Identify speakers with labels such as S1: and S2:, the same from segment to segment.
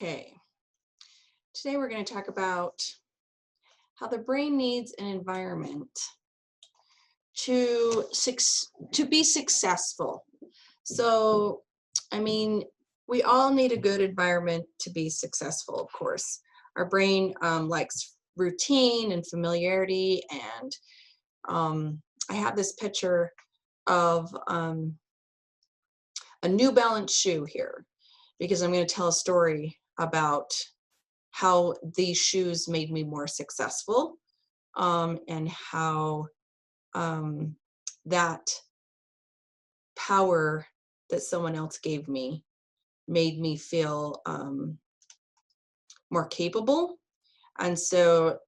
S1: Okay, today we're going to talk about how the brain needs an environment to be successful. So, I mean, we all need a good environment to be successful, of course. Our brain likes routine and familiarity, and I have this picture of a New Balance shoe here because I'm going to tell a story about how these shoes made me more successful, and how um, that power that someone else gave me made me feel more capable. And so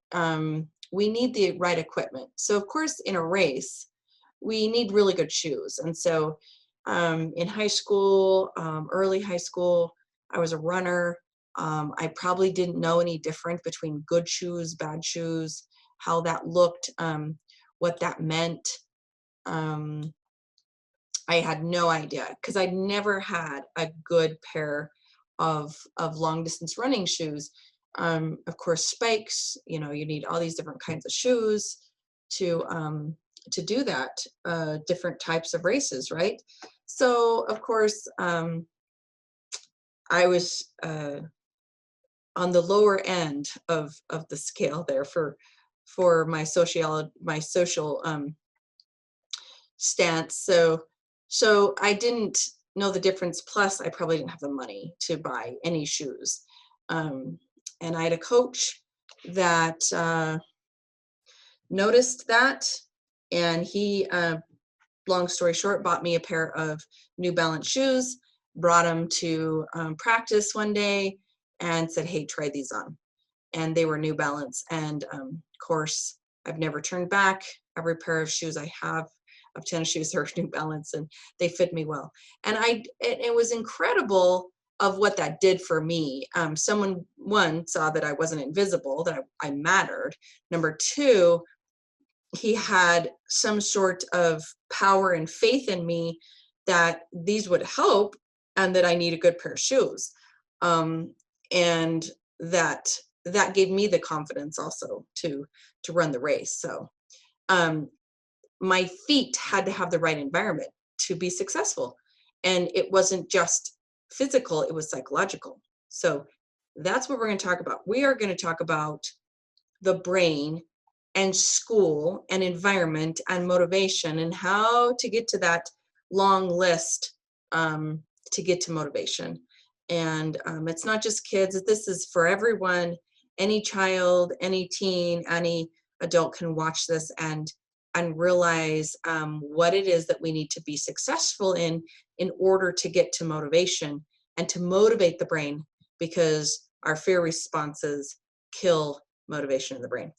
S1: we need the right equipment. So, of course, in a race, we need really good shoes. And so in high school, early high school, I was a runner. I probably didn't know any different between good shoes, bad shoes, how that looked, what that meant. Um, I had no idea because I'd never had a good pair of long distance running shoes. Of course, spikes. You need all these different kinds of shoes to do that. Different types of races, right? So, of course, I was on the lower end of the scale there for my social stance. So I didn't know the difference. Plus, I probably didn't have the money to buy any shoes. Um, and I had a coach that noticed that, and he, long story short, bought me a pair of New Balance shoes, brought them to practice one day, and said, "Hey, try these on." And they were New Balance. And of course, I've never turned back. Every pair of shoes I have, of tennis shoes, are New Balance, and they fit me well. And it was incredible of what that did for me. Someone, one, saw that I wasn't invisible, that I mattered. Number two, he had some sort of power and faith in me that these would help, and that I need a good pair of shoes. Um, and that that gave me the confidence also to run the race. So um, my feet had to have the right environment to be successful, and it wasn't just physical, it was psychological. So that's what we're going to talk about. We are going to talk about the brain and school and environment and motivation, and how to get to that long list, to get to motivation. And it's not just kids, this is for everyone. Any child, any teen, any adult can watch this and realize what it is that we need to be successful in order to get to motivation and to motivate the brain, because our fear responses kill motivation in the brain.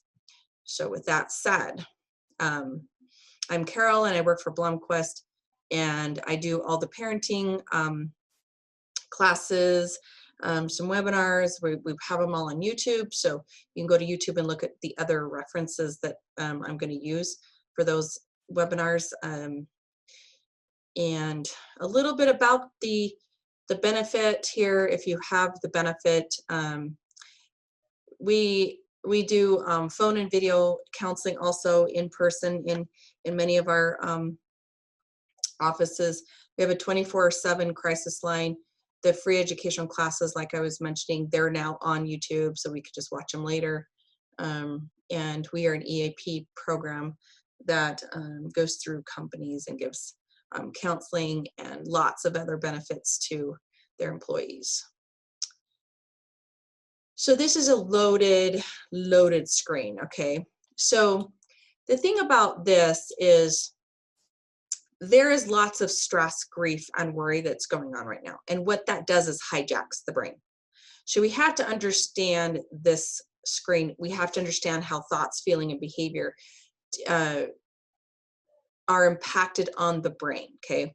S1: So with that said, um, I'm Carol, and I work for Blomquist, and I do all the parenting classes, some webinars. We have them all on YouTube, so you can go to YouTube and look at the other references that I'm going to use for those webinars. And a little bit about the benefit here. If you have the benefit, we do phone and video counseling, also in person in many of our offices. We have a 24/7 crisis line. The free educational classes, like I was mentioning, they're now on YouTube, so we could just watch them later. And we are an EAP program that goes through companies and gives counseling and lots of other benefits to their employees. So this is a loaded screen, okay? So the thing about this is there is lots of stress, grief, and worry that's going on right now. And what that does is hijacks the brain. So we have to understand this screen. We have to understand how thoughts, feeling, and behavior uh, are impacted on the brain, okay?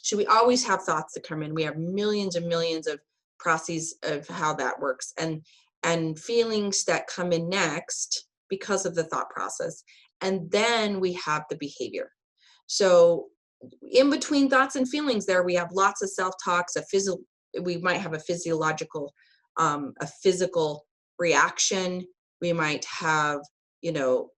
S1: So we always have thoughts that come in. We have millions and millions of processes of how that works, and feelings that come in next because of the thought process. And then we have the behavior. So in between thoughts and feelings there, we have lots of self-talks, we might have a physiological a physical reaction. We might have, you know,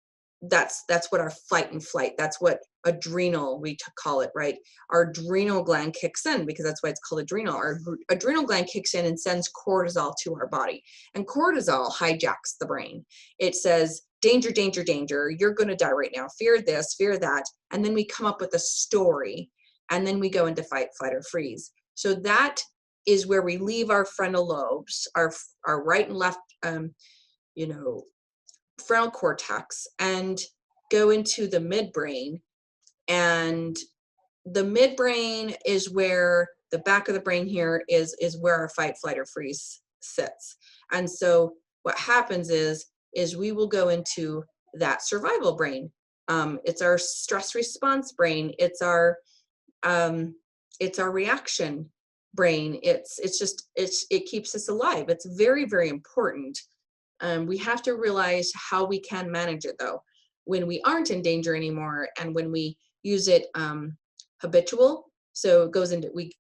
S1: that's what our fight and flight, that's what adrenal, we call it, right? Our adrenal gland kicks in, because that's why it's called adrenal. Our adrenal gland kicks in and sends cortisol to our body. And cortisol hijacks the brain. It says, danger, danger, danger, you're going to die right now. Fear this, fear that. And then we come up with a story. And then we go into fight, flight, or freeze. So that is where we leave our frontal lobes, our right and left, you know, frontal cortex, and go into the midbrain. And the midbrain is where the back of the brain here is where our fight, flight, or freeze sits. And so what happens is we will go into that survival brain. It's our stress response brain. It's our reaction brain. It keeps us alive. It's very, very important. We have to realize how we can manage it, though, when we aren't in danger anymore, and when we use it habitual. So it goes into, we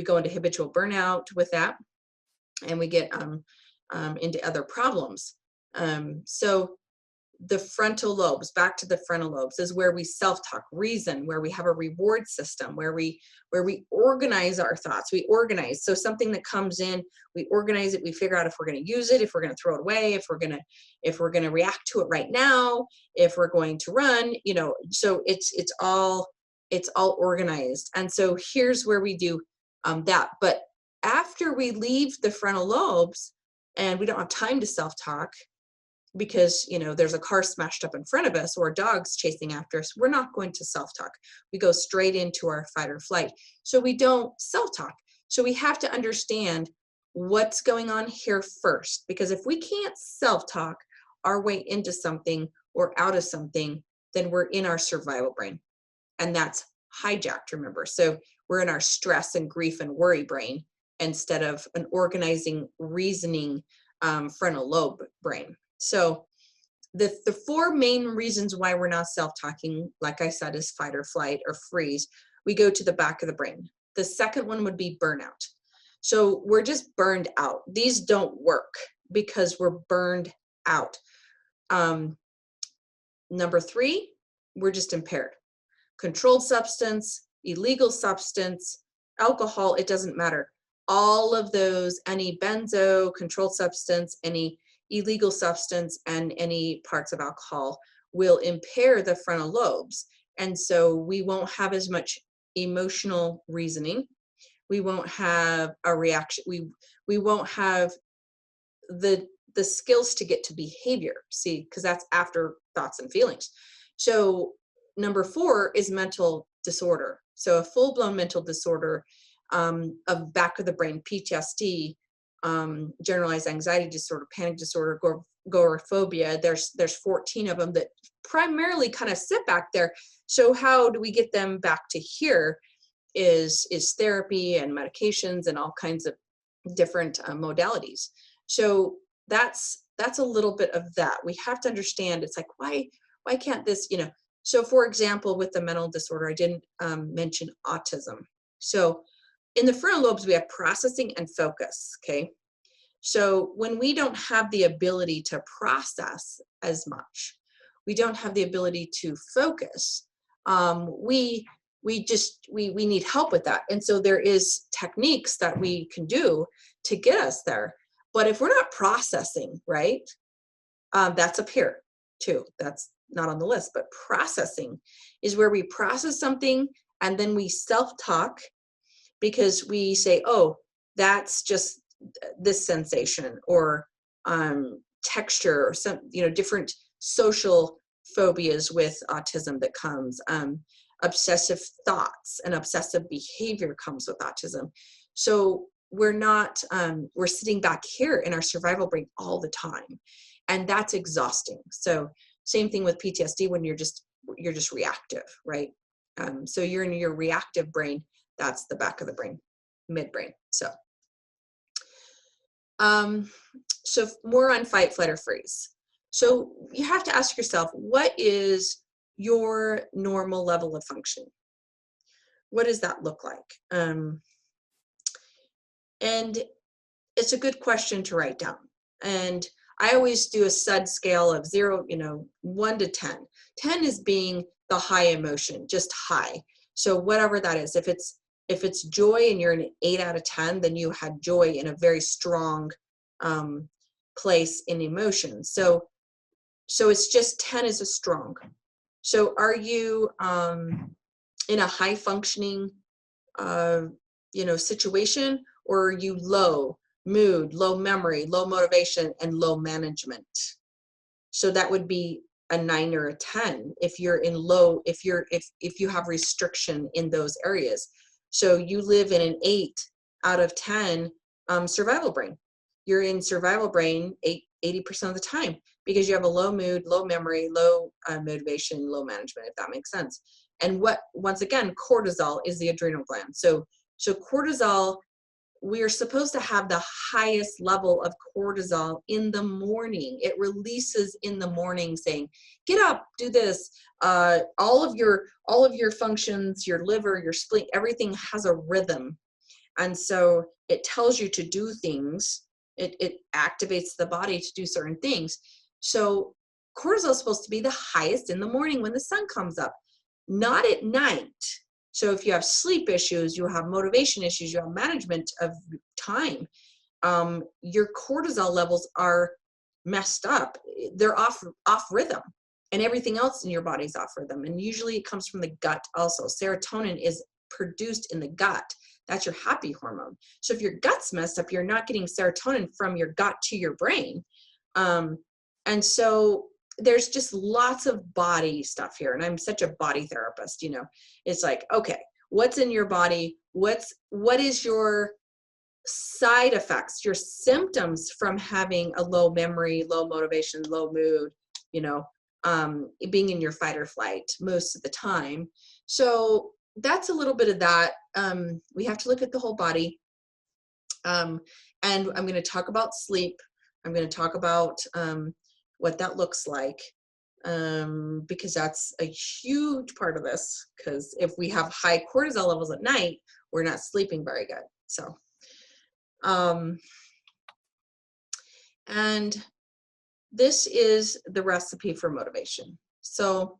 S1: go into habitual burnout with that, and we get into other problems. So the frontal lobes, back to the frontal lobes, is where we self-talk, reason, where we have a reward system, where we organize our thoughts. We organize. So something that comes in, we organize it. We figure out if we're going to use it, if we're going to throw it away, if we're going to react to it right now, if we're going to run, you know. So it's all organized. And so here's where we do that. But after we leave the frontal lobes and we don't have time to self-talk, because, you know, there's a car smashed up in front of us or dogs chasing after us, we're not going to self-talk. We go straight into our fight or flight. So we don't self-talk. So we have to understand what's going on here first, because if we can't self-talk our way into something or out of something, then we're in our survival brain, and that's hijacked, remember. So we're in our stress and grief and worry brain instead of an organizing, reasoning frontal lobe brain. So the four main reasons why we're not self-talking, like I said, is fight or flight or freeze. We go to the back of the brain. The second one would be burnout. So we're just burned out. These don't work because we're burned out. Number three, we're just impaired. Controlled substance, illegal substance, alcohol, it doesn't matter. All of those, any benzo, controlled substance, any illegal substance, and any parts of alcohol will impair the frontal lobes. And so we won't have as much emotional reasoning. We won't have a reaction. We won't have the skills to get to behavior, see, because that's after thoughts and feelings. So number four is mental disorder. So a full-blown mental disorder of back of the brain, PTSD, generalized anxiety disorder, panic disorder, agoraphobia. There's 14 of them that primarily kind of sit back there. So how do we get them back to here is therapy and medications and all kinds of different modalities. So that's a little bit of that. We have to understand, it's like, why can't this, you know. So for example, with the mental disorder, I didn't mention autism. So in the frontal lobes, we have processing and focus, okay? So when we don't have the ability to process as much, we don't have the ability to focus, we need help with that. And so there is techniques that we can do to get us there. But if we're not processing, right, that's up here too. That's not on the list, but processing is where we process something and then we self-talk, because we say, oh, that's just this sensation or texture or some, you know, different social phobias with autism that comes. Obsessive thoughts and obsessive behavior comes with autism. So we're not, we're sitting back here in our survival brain all the time, and that's exhausting. So same thing with PTSD when you're just reactive, right? So you're in your reactive brain. That's the back of the brain, midbrain. So more on fight, flight, or freeze. So you have to ask yourself, what is your normal level of function? What does that look like? And it's a good question to write down. And I always do a SUD scale of 0, 1 to 10. 10 is being the high emotion, just high. So whatever that is, if it's joy and you're an 8 out of 10, then you had joy in a very strong place in emotion. So it's just 10 is a strong. So are you in a high functioning situation, or are you low mood, low memory, low motivation, and low management? So that would be a 9 or a 10 if you're in low, if you have restriction in those areas. So you live in an 8 out of 10 survival brain. You're in survival brain 80% of the time because you have a low mood, low memory, low motivation, low management, if that makes sense. And once again, cortisol is the adrenal gland. So cortisol, we are supposed to have the highest level of cortisol in the morning. It releases in the morning saying, get up, do this. All of your functions, your liver, your spleen, everything has a rhythm. And so it tells you to do things. It activates the body to do certain things. So cortisol is supposed to be the highest in the morning when the sun comes up, not at night. So if you have sleep issues, you have motivation issues, you have management of time, your cortisol levels are messed up. They're off rhythm, and everything else in your body's off rhythm. And usually it comes from the gut also. Serotonin is produced in the gut. That's your happy hormone. So if your gut's messed up, you're not getting serotonin from your gut to your brain. And so there's just lots of body stuff here. And I'm such a body therapist, it's like, okay, what's in your body? What is your side effects, your symptoms from having a low memory, low motivation, low mood, being in your fight or flight most of the time. So that's a little bit of that. We have to look at the whole body. And I'm going to talk about sleep. I'm going to talk about what that looks like, because that's a huge part of this. Because if we have high cortisol levels at night, we're not sleeping very good. So, and this is the recipe for motivation. So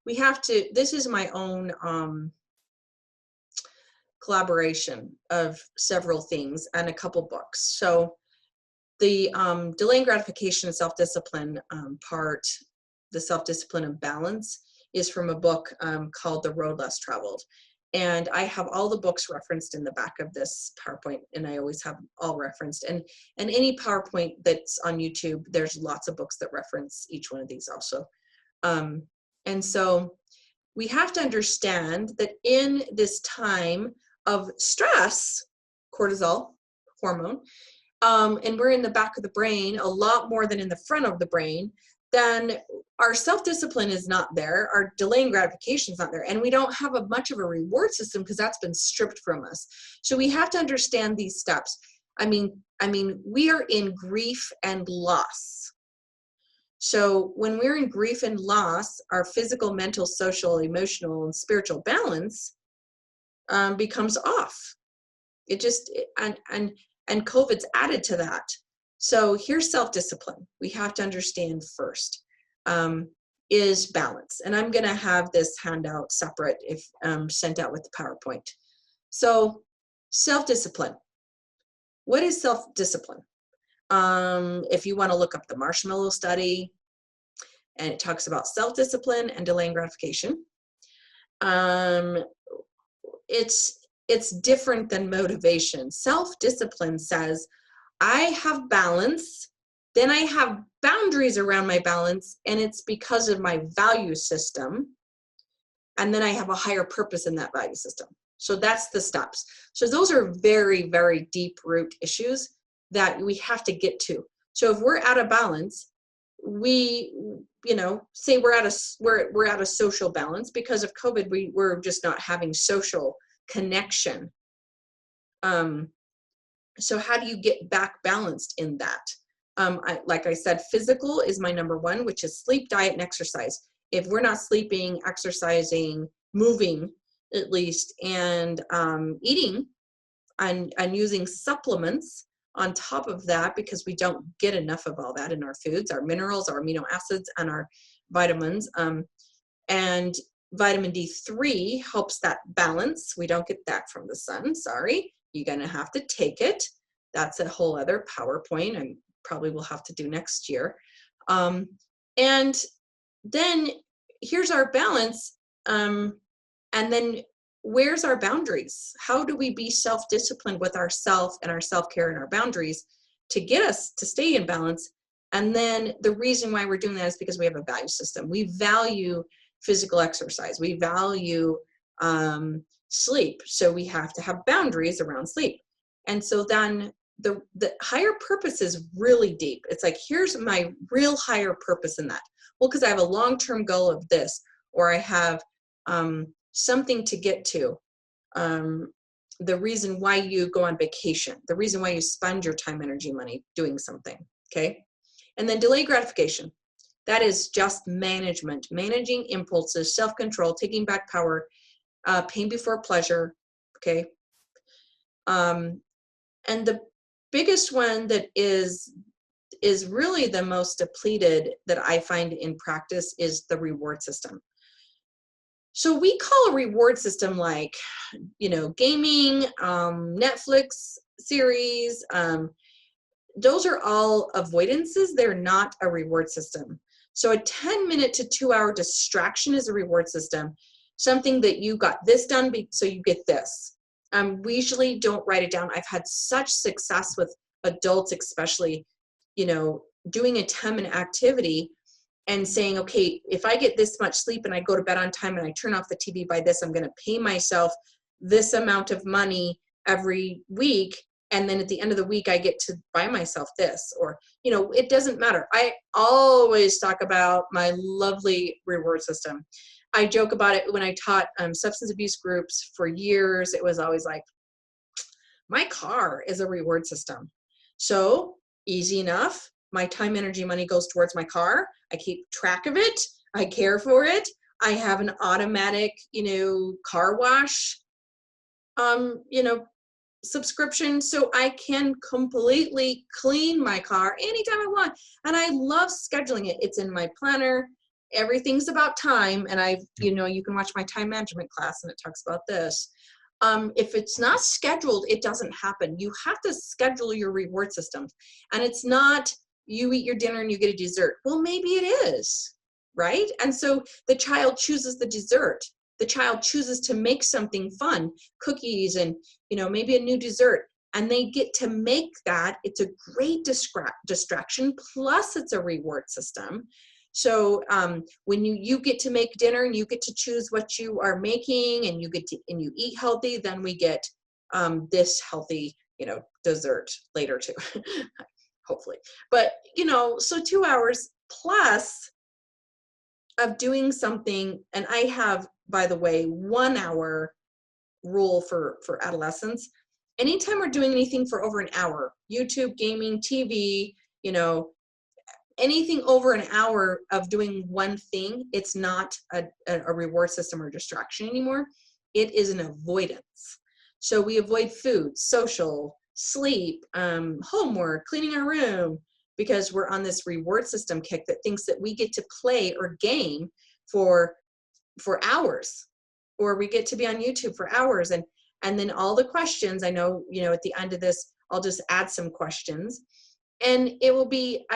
S1: we have to, this is my own collaboration of several things and a couple books. So the delaying gratification and self-discipline part, the self-discipline and balance, is from a book called The Road Less Traveled. And I have all the books referenced in the back of this PowerPoint, and I always have all referenced. And any PowerPoint that's on YouTube, there's lots of books that reference each one of these also. And so we have to understand that in this time of stress, cortisol hormone, and we're in the back of the brain a lot more than in the front of the brain, then our self-discipline is not there, our delaying gratification is not there, and we don't have much of a reward system because that's been stripped from us. So we have to understand these steps. I mean, we are in grief and loss. So when we're in grief and loss, our physical, mental, social, emotional, and spiritual balance becomes off. It just, and COVID's added to that. So here's self-discipline. We have to understand first is balance. And I'm going to have this handout separate if sent out with the PowerPoint. So self-discipline. What is self-discipline? If you want to look up the Marshmallow Study, and it talks about self-discipline and delaying gratification. It's different than motivation. Self-discipline says, I have balance, then I have boundaries around my balance, and it's because of my value system. And then I have a higher purpose in that value system. So that's the steps. So those are very, very deep root issues that we have to get to. So if we're out of balance, we, say we're at a social balance because of COVID, we're just not having social connection. So how do you get back balanced in that? Like I said, physical is my number one, which is sleep, diet, and exercise. If we're not sleeping, exercising, moving at least, and eating and using supplements, on top of that because we don't get enough of all that in our foods, our minerals, our amino acids, and our vitamins. And vitamin D3 helps that balance. We don't get that from the sun, sorry. You're gonna have to take it. That's a whole other PowerPoint I probably will have to do next year. And then here's our balance. And then where's our boundaries? How do we be self-disciplined with ourself and our self-care and our boundaries to get us to stay in balance? And then the reason why we're doing that is because we have a value system. We value physical exercise. We value sleep. So we have to have boundaries around sleep. And so then the higher purpose is really deep. It's like, here's my real higher purpose in that. Well, because I have a long-term goal of this, or I have something to get to. The reason why you go on vacation, the reason why you spend your time, energy, money doing something, okay? And then delayed gratification. That is just management, managing impulses, self-control, taking back power, pain before pleasure, okay? And the biggest one that is really the most depleted that I find in practice is the reward system. So we call a reward system like, you know, gaming, Netflix series, those are all avoidances. They're not a reward system. So a 10-minute to 2-hour distraction is a reward system, something that you got this done, so you get this. We usually don't write it down. I've had such success with adults, especially, you know, doing a 10-minute activity and saying, okay, if I get this much sleep and I go to bed on time and I turn off the TV by this, I'm going to pay myself this amount of money every week. And then at the end of the week, I get to buy myself this, or, you know, it doesn't matter. I always talk about my lovely reward system. I joke about it when I taught substance abuse groups for years. It was always like, my car is a reward system. So easy enough. My time, energy, money goes towards my car. I keep track of it. I care for it. I have an automatic, you know, car wash, you know, subscription, so I can completely clean my car anytime I want. And I love scheduling it. It's in my planner. Everything's about time. And you know, you can watch my time management class and it talks about this. If it's not scheduled, it doesn't happen. You have to schedule your reward systems. And it's not you eat your dinner and you get a dessert. Well, maybe it is, right? And so the child chooses the dessert. The child chooses to make something fun, cookies and, you know, maybe a new dessert, and they get to make that. It's a great distraction, plus it's a reward system. So when you get to make dinner and you get to choose what you are making and you eat healthy, then we get this healthy, you know, dessert later too, hopefully. But, you know, so 2 hours plus of doing something, and I have, by the way, 1 hour rule for adolescents. Anytime we're doing anything for over an hour, YouTube, gaming, TV, you know, anything over an hour of doing one thing, it's not a reward system or distraction anymore. It is an avoidance. So we avoid food, social, sleep, homework, cleaning our room, because we're on this reward system kick that thinks that we get to play or game for hours, or we get to be on YouTube for hours. And then all the questions, I know, you know, at the end of this, I'll just add some questions. And it will be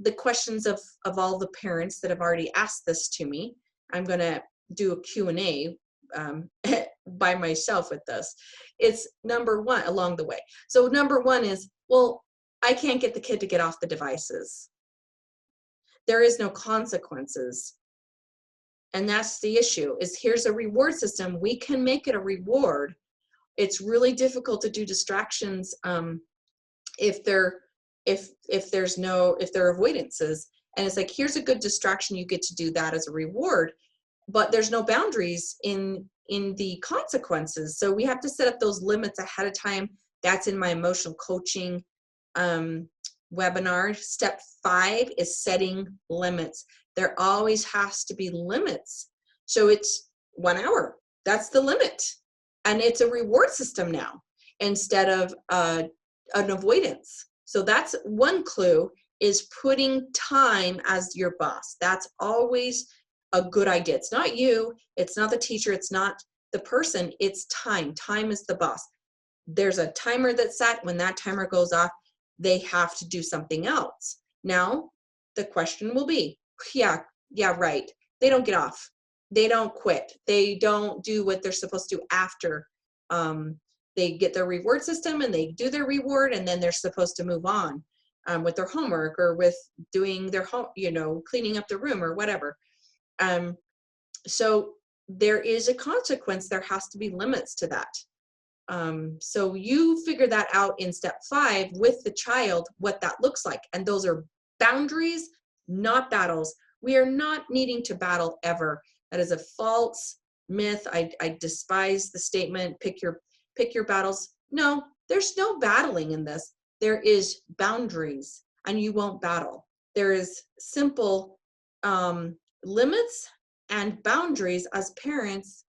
S1: the questions of all the parents that have already asked this to me. I'm going to do a Q&A by myself with this. It's number one along the way. So number one is, well, I can't get the kid to get off the devices. There is no consequences. And that's the issue, is here's a reward system. We can make it a reward. It's really difficult to do distractions if they're avoidances. And it's like, here's a good distraction. You get to do that as a reward, but there's no boundaries in the consequences. So we have to set up those limits ahead of time. That's in my emotional coaching webinar. Step 5 is setting limits. There always has to be limits. So it's 1 hour. That's the limit. And it's a reward system now, instead of a an avoidance. So that's one clue, is putting time as your boss. That's always a good idea. It's not you, it's not the teacher, it's not the person, it's time. Time is the boss. There's a timer that's set. When that timer goes off, they have to do something else. Now, the question will be, yeah, right. They don't get off. They don't quit. They don't do what they're supposed to do after they get their reward system and they do their reward, and then they're supposed to move on with their homework or with doing their home, cleaning up the room or whatever. So there is a consequence. There has to be limits to that. So you figure that out in step 5 with the child, what that looks like. And those are boundaries, not battles. We are not needing to battle ever. That is a false myth. I despise the statement, pick your battles. No, there's no battling in this. There is boundaries, and you won't battle. There is simple limits and boundaries as parents.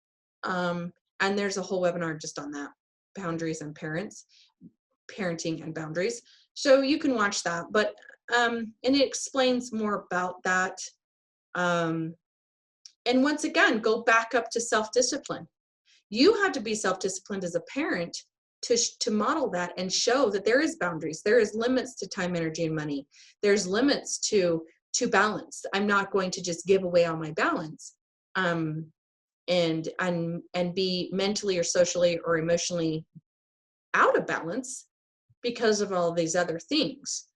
S1: And there's a whole webinar just on that, boundaries and parenting and boundaries. So you can watch that, but and it explains more about that. And once again, go back up to self-discipline. You have to be self-disciplined as a parent to model that and show that there is boundaries. There is limits to time, energy, and money. There's limits to balance. I'm not going to just give away all my balance and be mentally or socially or emotionally out of balance because of all of these other things.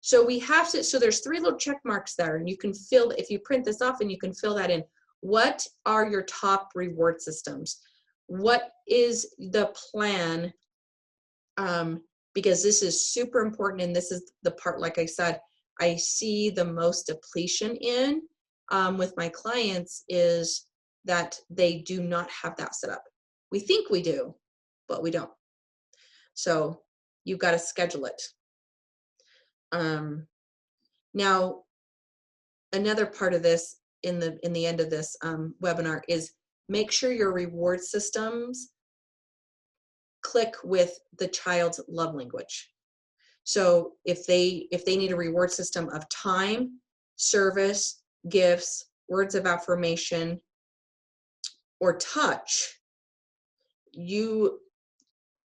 S1: So we have to, so there's 3 little check marks there, and you can fill, if you print this off, and you can fill that in. What are your top reward systems? What is the plan? Because this is super important, and this is the part, like I said, I see the most depletion in with my clients, is that they do not have that set up. We think we do, but we don't. So you've got to schedule it. Now, another part of this in the end of this webinar is make sure your reward systems click with the child's love language. So if they need a reward system of time, service, gifts, words of affirmation, or touch, you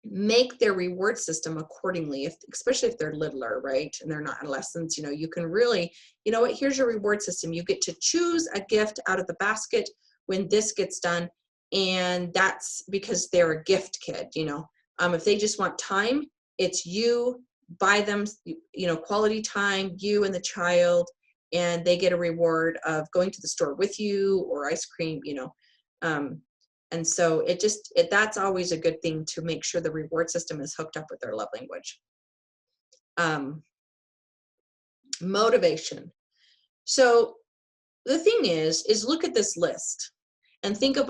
S1: make their reward system accordingly, especially if they're littler, right? And they're not adolescents, you can really, what, here's your reward system. You get to choose a gift out of the basket when this gets done. And that's because they're a gift kid, if they just want time, it's you buy them, quality time, you and the child, and they get a reward of going to the store with you or ice cream, and so that's always a good thing, to make sure the reward system is hooked up with their love language. Motivation. So the thing is look at this list and think of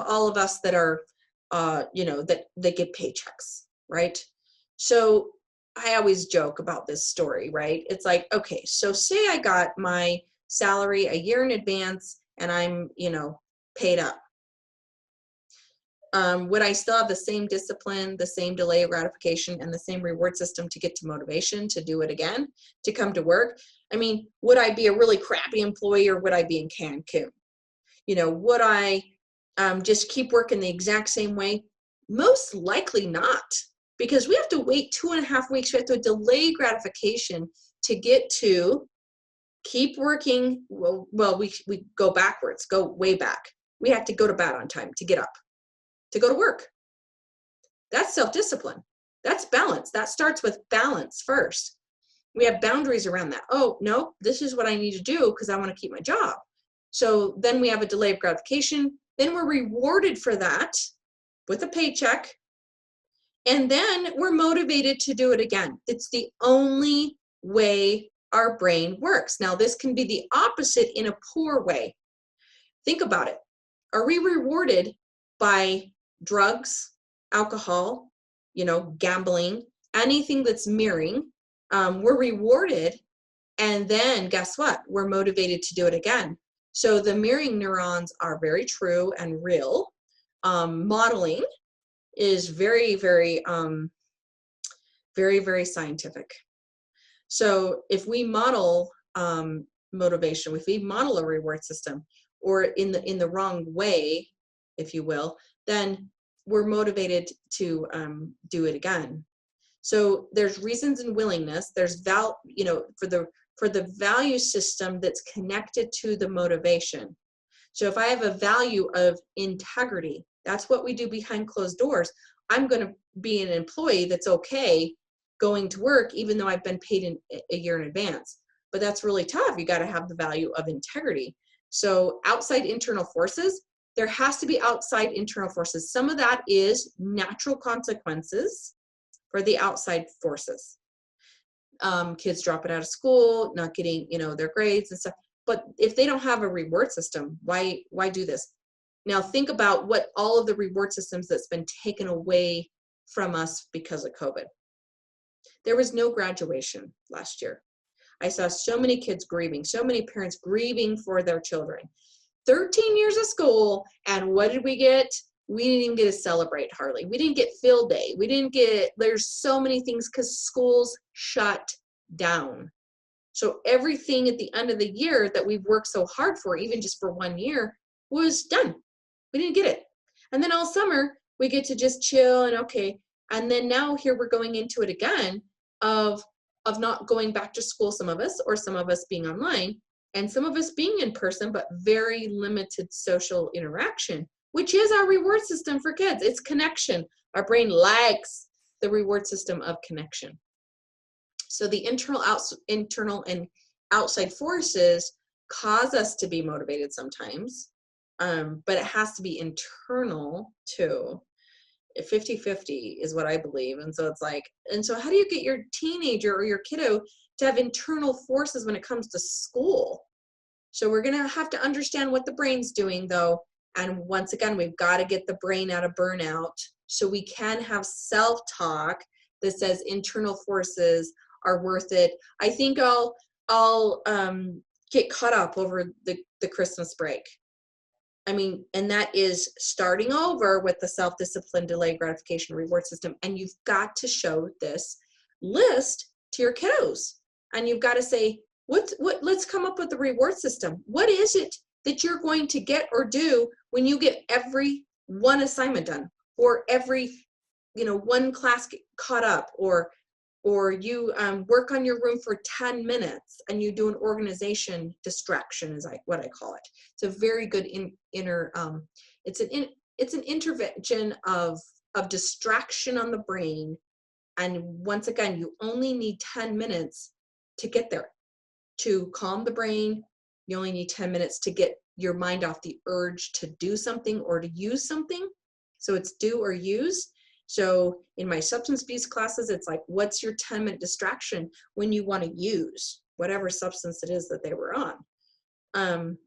S1: all of us that are, that get paychecks, right? So I always joke about this story, right? It's like, okay, so say I got my salary a year in advance and I'm, paid up. Would I still have the same discipline, the same delay of gratification, and the same reward system to get to motivation to do it again, to come to work? I mean, would I be a really crappy employee, or would I be in Cancun? Would I just keep working the exact same way? Most likely not, because we have to wait 2.5 weeks. We have to delay gratification to get to keep working. Well, we go backwards, go way back. We have to go to bed on time to get up, to go to work. That's self-discipline. That's balance. That starts with balance first. We have boundaries around that. Oh, no, this is what I need to do because I want to keep my job. So then we have a delay of gratification. Then we're rewarded for that with a paycheck. And then we're motivated to do it again. It's the only way our brain works. Now, this can be the opposite in a poor way. Think about it. Are we rewarded by drugs, alcohol, gambling, anything that's mirroring? We're rewarded, and then guess what? We're motivated to do it again. So the mirroring neurons are very true and real. Modeling is very, very Very, very scientific. So if we model motivation, if we model a reward system, or in the wrong way, if you will, then we're motivated to do it again. So there's reasons and willingness. There's for the value system that's connected to the motivation. So if I have a value of integrity, that's what we do behind closed doors. I'm going to be an employee that's okay going to work, even though I've been paid in a year in advance. But that's really tough. You got to have the value of integrity. So outside internal forces, there has to be outside internal forces. Some of that is natural consequences for the outside forces. Kids dropping out of school, not getting, their grades and stuff. But if they don't have a reward system, why do this? Now think about what all of the reward systems that's been taken away from us because of COVID. There was no graduation last year. I saw so many kids grieving, so many parents grieving for their children. 13 years of school, and what did we get? We didn't even get to celebrate hardly. We didn't get field day. There's so many things because schools shut down. So everything at the end of the year that we've worked so hard for, even just for 1 year, was done. We didn't get it. And then all summer, we get to just chill and okay. And then now here we're going into it again of not going back to school, some of us, or some of us being online, and some of us being in person, but very limited social interaction, which is our reward system for kids. It's connection. Our brain likes the reward system of connection. So the internal and outside forces cause us to be motivated sometimes, but it has to be internal too. 50-50 is what I believe. And so it's like, and so how do you get your teenager or your kiddo to have internal forces when it comes to school? So we're going to have to understand what the brain's doing though. And once again, we've got to get the brain out of burnout so we can have self-talk that says internal forces are worth it. I think I'll get caught up over the Christmas break. I mean, and that is starting over with the self-discipline, delayed gratification, reward system. And you've got to show this list to your kiddos. And you've got to say, let's come up with the reward system. What is it that you're going to get or do when you get every one assignment done, or every, one class caught up, or you work on your room for 10 minutes and you do an organization distraction, is what I call it. It's a very good it's an intervention of distraction on the brain. And once again, you only need 10 minutes to get there, to calm the brain. You only need 10 minutes to get your mind off the urge to do something or to use something. So it's do or use. So in my substance abuse classes, it's like, what's your 10-minute distraction when you want to use whatever substance it is that they were on?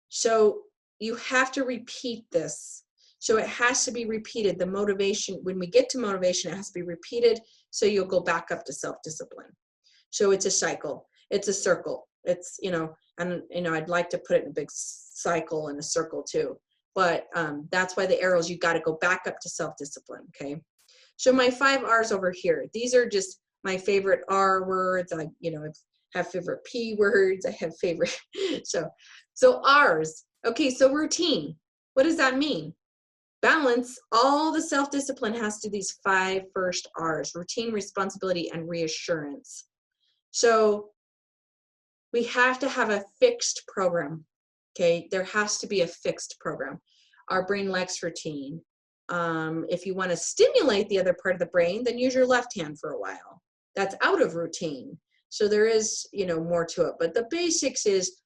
S1: So you have to repeat this. So it has to be repeated. The motivation, when we get to motivation, it has to be repeated. So you'll go back up to self-discipline. So it's a cycle. It's a circle. It's, I'd like to put it in a big cycle and a circle too. But that's why the arrows, you got to go back up to self-discipline, okay? So my 5 R's over here, these are just my favorite R words. I have favorite P words. I have favorite, so R's. Okay, so routine. What does that mean? Balance. All the self-discipline has to do these 5 first R's: routine, responsibility, and reassurance. So we have to have a fixed program. Okay, there has to be a fixed program. Our brain likes routine. If you want to stimulate the other part of the brain, then use your left hand for a while. That's out of routine. So there is, more to it. But the basics is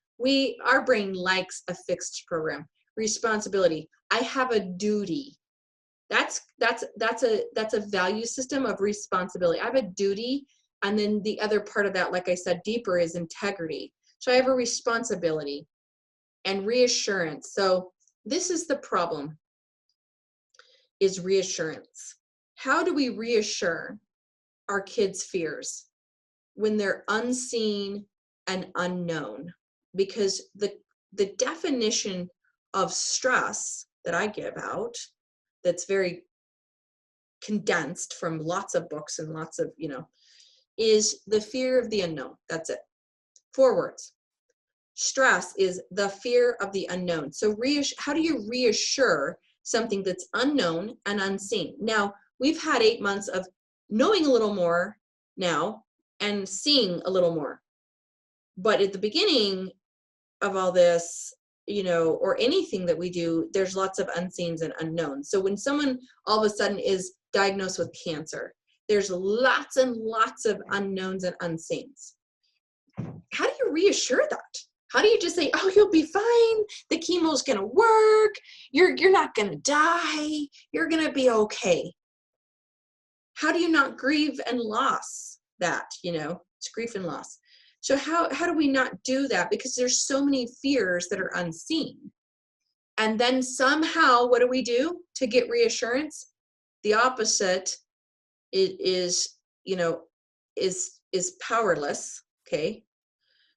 S1: our brain likes a fixed program. Responsibility. I have a duty. That's a value system of responsibility. I have a duty, and then the other part of that, like I said, deeper, is integrity. So I have a responsibility. And reassurance. So this is the problem, is reassurance. How do we reassure our kids' fears when they're unseen and unknown? Because the definition of stress that I give out, that's very condensed from lots of books and lots of, is the fear of the unknown. That's it. 4 words. Stress is the fear of the unknown. So how do you reassure something that's unknown and unseen? Now, we've had 8 months of knowing a little more now and seeing a little more. But at the beginning of all this, or anything that we do, there's lots of unseens and unknowns. So when someone all of a sudden is diagnosed with cancer, there's lots and lots of unknowns and unseens. How do you reassure that? How do you just say, oh, you'll be fine, the chemo's gonna work, you're not gonna die, you're gonna be okay? How do you not grieve and loss that? It's grief and loss. So how do we not do that? Because there's so many fears that are unseen. And then somehow, what do we do to get reassurance? The opposite is powerless, okay?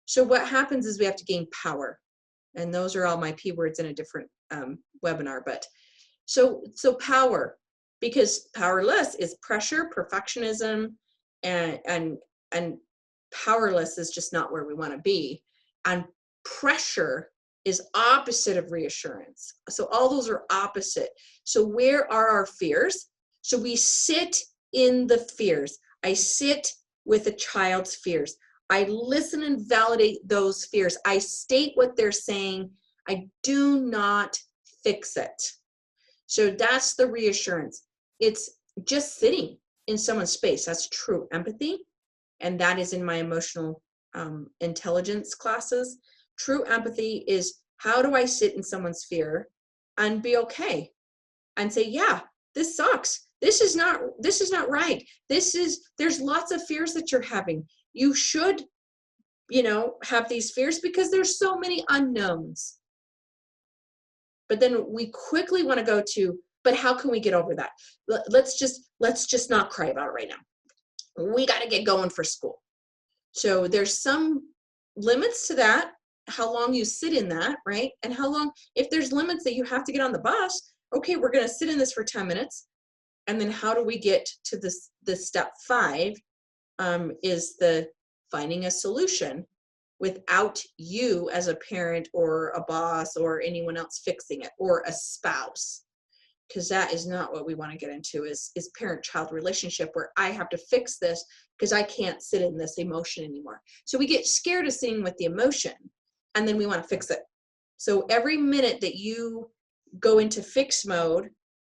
S1: So what happens is we have to gain power. And those are all my P words in a different webinar. But so power, because powerless is pressure, perfectionism, and powerless is just not where we want to be. And pressure is opposite of reassurance. So all those are opposite. So where are our fears? So we sit in the fears. I sit with a child's fears. I listen and validate those fears. I state what they're saying. I do not fix it. So that's the reassurance. It's just sitting in someone's space. That's true empathy. And that is in my emotional intelligence classes. True empathy is, how do I sit in someone's fear and be okay and say, yeah, this sucks. This is not right. There's lots of fears that you're having. You should, have these fears because there's so many unknowns. But then we quickly want to go to, but how can we get over that? Let's just not cry about it right now. We got to get going for school. So there's some limits to that, how long you sit in that, right? And how long, if there's limits that you have to get on the bus, okay, we're going to sit in this for 10 minutes. And then how do we get to the step 5 is the finding a solution without you as a parent or a boss or anyone else fixing it, or a spouse. Because that is not what we want to get into, is parent-child relationship where I have to fix this because I can't sit in this emotion anymore. So we get scared of sitting with the emotion and then we want to fix it. So every minute that you go into fix mode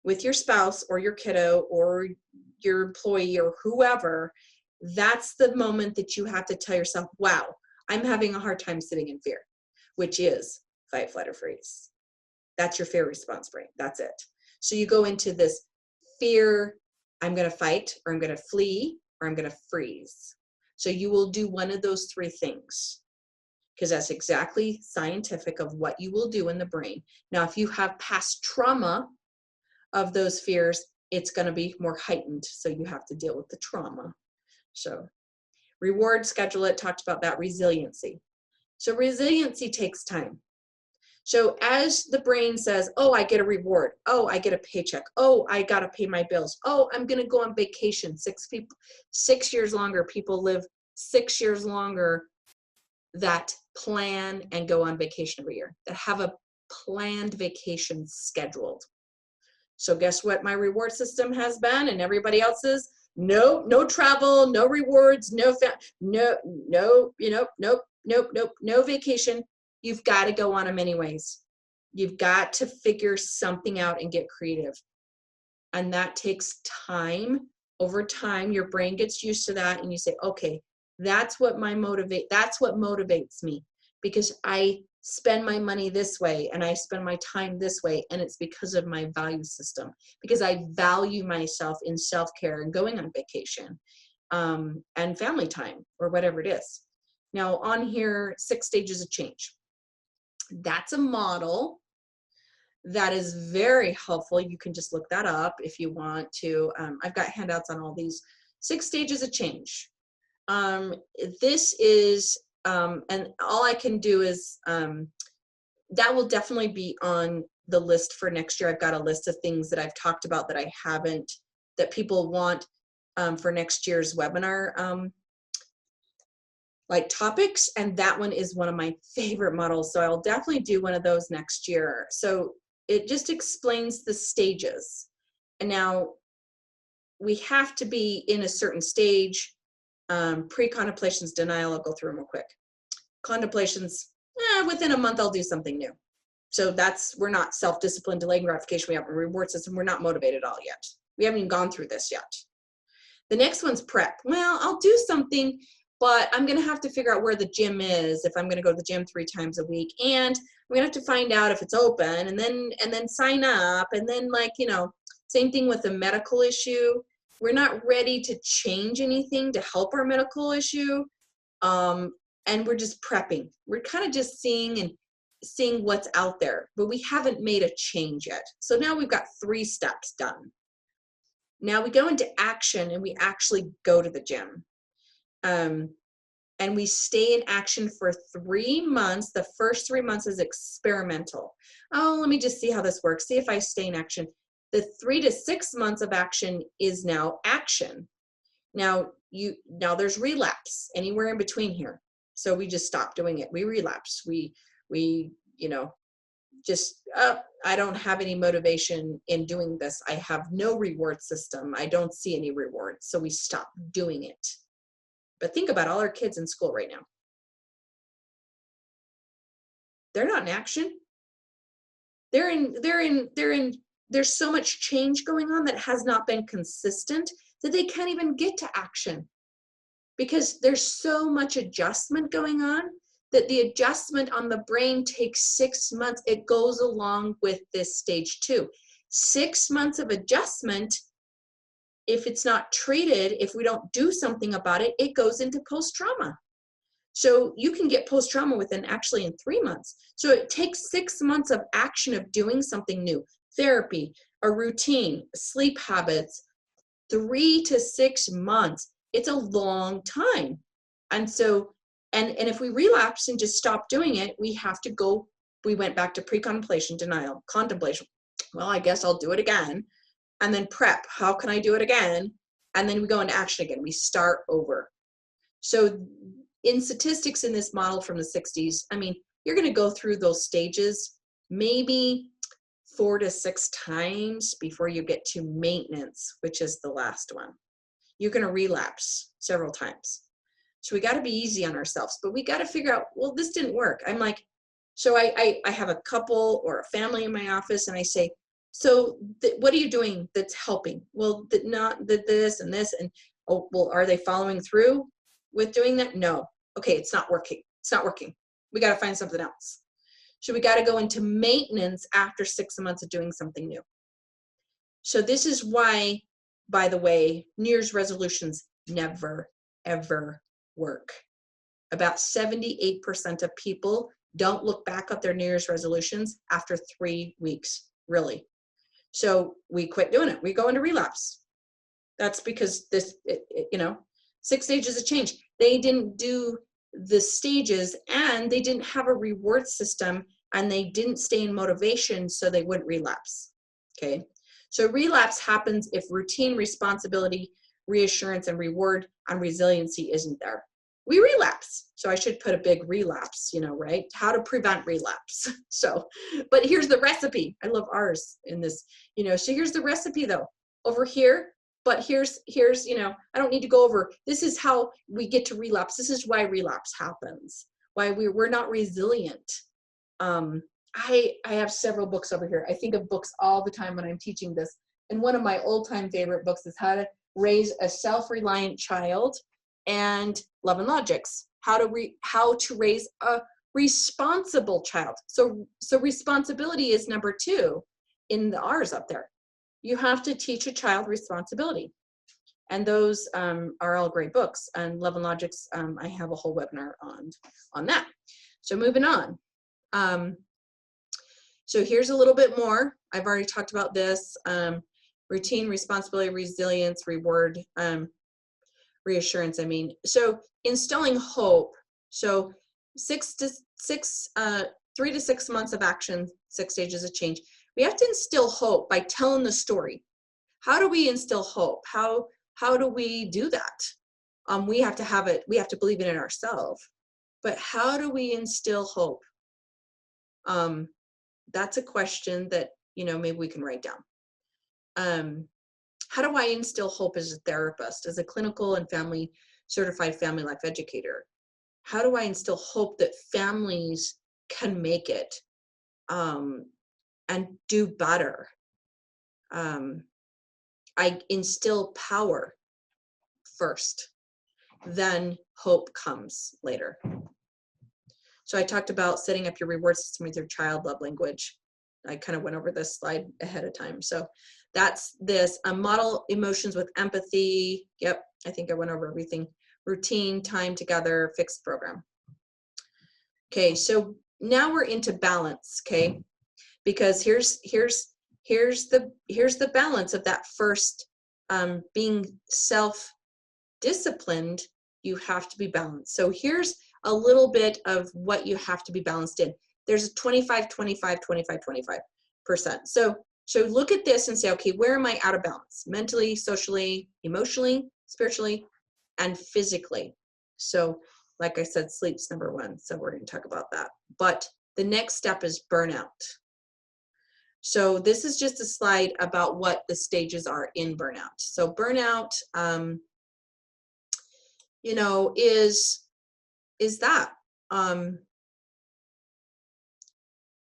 S1: with your spouse or your kiddo or your employee or whoever, that's the moment that you have to tell yourself, wow, I'm having a hard time sitting in fear, which is fight, flight, or freeze. That's your fear response brain. That's it. So you go into this fear, I'm going to fight, or I'm going to flee, or I'm going to freeze. So you will do one of those 3 things, because that's exactly scientific of what you will do in the brain. Now, if you have past trauma of those fears, it's going to be more heightened. So you have to deal with the trauma. So reward, schedule it, talked about that. Resiliency. So resiliency takes time. So as the brain says, oh, I get a reward. Oh, I get a paycheck. Oh, I got to pay my bills. Oh, I'm going to go on vacation. 6 years longer. People live 6 years longer that plan and go on vacation every year, that have a planned vacation scheduled. So guess what my reward system has been, and everybody else's? No travel, no rewards, no vacation. You've got to go on them anyways. You've got to figure something out and get creative. And that takes time. Over time, your brain gets used to that, and you say, okay, that's what motivates me, because I spend my money this way and I spend my time this way, and it's because of my value system, because I value myself in self-care and going on vacation and family time or whatever it is. Now on here, 6 stages of change. That's a model that is very helpful. You can just look that up if you want to. I've got handouts on all these 6 stages of change. This is, and all I can do is, that will definitely be on the list for next year. I've got a list of things that I've talked about that I haven't that people want for next year's webinar like topics, and that one is one of my favorite models. So I'll definitely do one of those next year. So it just explains the stages. And now we have to be in a certain stage. Pre-contemplations, denial, I'll go through them real quick. Contemplations, within a month I'll do something new. So we're not self-discipline, delaying gratification, we have a reward system, we're not motivated at all yet. We haven't even gone through this yet. The next one's prep. Well, I'll do something, but I'm gonna have to figure out where the gym is, if I'm gonna go to the gym 3 times a week, and I'm gonna have to find out if it's open, and then sign up, and then, like, you know, same thing with the medical issue. We're not ready to change anything to help our medical issue, and we're just prepping. We're kind of just seeing what's out there, but we haven't made a change yet. So now we've got 3 steps done. Now we go into action, and we actually go to the gym. And we stay in action for 3 months. The first 3 months is experimental. Oh, let me just see how this works. See if I stay in action. The 3 to 6 months of action is now action. Now there's relapse anywhere in between here. So we just stop doing it. We relapse. We you know, just, I don't have any motivation in doing this. I have no reward system. I don't see any rewards. So we stop doing it. But think about all our kids in school right now. They're not in action. There's so much change going on that has not been consistent that they can't even get to action, because there's so much adjustment going on that the adjustment on the brain takes 6 months. It goes along with this stage 2. 6 months of adjustment. If it's not treated, if we don't do something about it, it goes into post-trauma. So you can get post-trauma within actually in 3 months. So it takes 6 months of action of doing something new, therapy, a routine, sleep habits, 3 to 6 months. It's a long time. And so, and if we relapse and just stop doing it, we went back to pre-contemplation, denial, contemplation. Well, I guess I'll do it again. And then prep, how can I do it again? And then we go into action again. We start over. So in statistics in this model from the 60s, I mean, you're going to go through those stages maybe 4 to 6 times before you get to maintenance, which is the last one. You're going to relapse several times. So we got to be easy on ourselves, but we got to figure out, well, this didn't work. I'm like, so I have a couple or a family in my office, and I say, so what are you doing that's helping? Well, this and this, and oh, well, are they following through with doing that? No. Okay, it's not working. It's not working. We got to find something else. So we got to go into maintenance after 6 months of doing something new. So this is why, by the way, New Year's resolutions never, ever work. About 78% of people don't look back at their New Year's resolutions after 3 weeks, really. So we quit doing it. We go into relapse. That's because you know, 6 stages of change. They didn't do the stages, and they didn't have a reward system, and they didn't stay in motivation, so they wouldn't relapse. Okay. So relapse happens if routine, responsibility, reassurance, and reward and resiliency isn't there. We relapse. So I should put a big relapse, you know, right? How to prevent relapse. So, but here's the recipe. I love ours in this, you know, so here's the recipe though, over here, but here's, you know, I don't need to go over, this is how we get to relapse. This is why relapse happens, why we're not resilient. I have several books over here. I think of books all the time when I'm teaching this. And one of my old-time favorite books is How to Raise a Self-Reliant Child, and Love and Logic's How to Raise a Responsible Child. So responsibility is number 2 in the R's up there. You have to teach a child responsibility. And those are all great books. And Love and Logic's, I have a whole webinar on that. So moving on. So here's a little bit more. I've already talked about this. Routine, responsibility, resilience, reward, reassurance, I mean. So instilling hope. So 3 to 6 months of action, 6 stages of change. We have to instill hope by telling the story. how do we instill hope? How do we do that? We have to have it, we have to believe it in ourselves. But how do we instill hope? That's a question that, you know, maybe we can write down. How do I instill hope as a therapist, as a clinical and family certified family life educator? How do I instill hope that families can make it and do better? I instill power first, then hope comes later. So I talked about setting up your reward system with your child love language. I kind of went over this slide ahead of time. So that's this. Model emotions with empathy. Yep, I think I went over everything. Routine, time together, fixed program. Okay, so now we're into balance, okay? Because here's the balance of that first being self-disciplined. You have to be balanced. So here's a little bit of what you have to be balanced in. There's a 25, 25, 25, 25%. So look at this and say, okay, where am I out of balance? Mentally, socially, emotionally, spiritually, and physically. So like I said, sleep's number one. So we're going to talk about that. But the next step is burnout. So this is just a slide about what the stages are in burnout. So burnout, you know, is that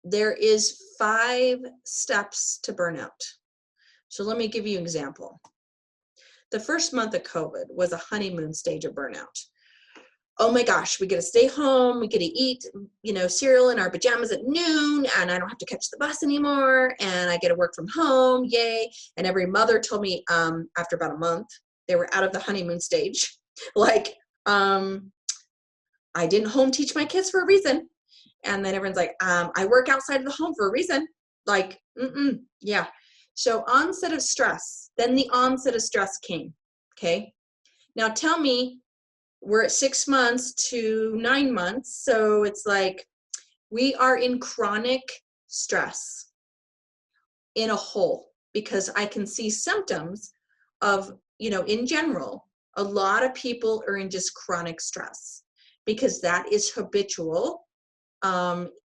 S1: there is 5 steps to burnout. So let me give you an example. The first month of COVID was a honeymoon stage of burnout. Oh my gosh, we get to stay home, we get to eat, you know, cereal in our pajamas at noon, and I don't have to catch the bus anymore, and I get to work from home, yay. And every mother told me after about a month, they were out of the honeymoon stage. Like, I didn't home teach my kids for a reason. And then everyone's like, I work outside of the home for a reason. Like, yeah. So onset of stress, then the onset of stress came, okay? Now tell me, we're at 6 months to 9 months. So it's like we are in chronic stress in a hole, because I can see symptoms of, you know, in general, a lot of people are in just chronic stress because that is habitual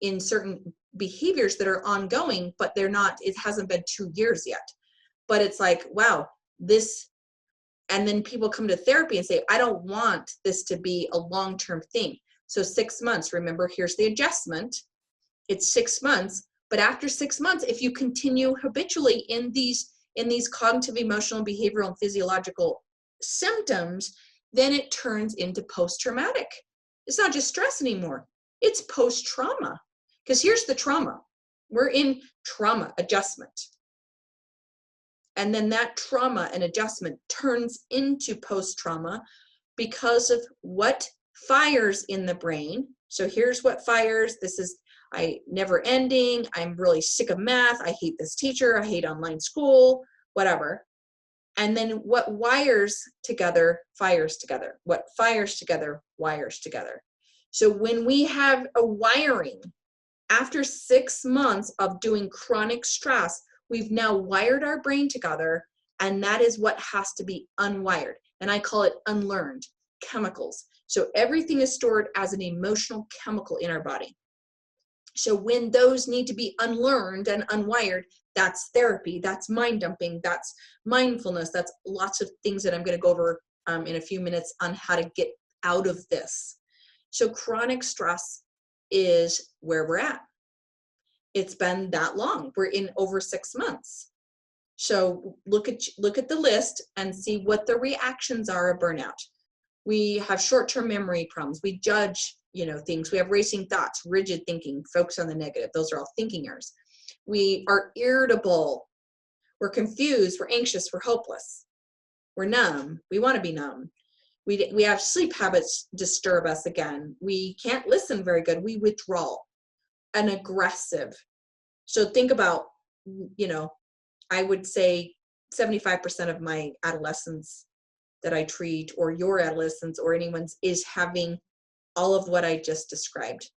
S1: in certain behaviors that are ongoing, but they're not, it hasn't been 2 years yet. But it's like, wow, this. And then people come to therapy and say, I don't want this to be a long-term thing. So 6 months, remember, here's the adjustment. It's 6 months, but after 6 months, if you continue habitually in these cognitive, emotional, behavioral, and physiological symptoms, then it turns into post-traumatic. It's not just stress anymore. It's post-trauma. Because here's the trauma. We're in trauma adjustment. And then that trauma and adjustment turns into post-trauma because of what fires in the brain. So here's what fires. This is never ending. I'm really sick of math. I hate this teacher. I hate online school, whatever. And then what wires together fires together. What fires together wires together. So when we have a wiring, after 6 months of doing chronic stress, we've now wired our brain together, and that is what has to be unwired. And I call it unlearned chemicals. So everything is stored as an emotional chemical in our body. So when those need to be unlearned and unwired, that's therapy, that's mind dumping, that's mindfulness, that's lots of things that I'm going to go over in a few minutes on how to get out of this. So chronic stress is where we're at. It's been that long. We're in over 6 months. So look at the list and see what the reactions are of burnout. We have short-term memory problems. We judge, you know, things. We have racing thoughts, rigid thinking, focus on the negative. Those are all thinking errors. We are irritable. We're confused. We're anxious. We're hopeless. We're numb. We want to be numb. We have sleep habits disturb us again. We can't listen very good. We withdraw. And aggressive. So think about, you know, I would say 75% of my adolescents that I treat, or your adolescents or anyone's, is having all of what I just described.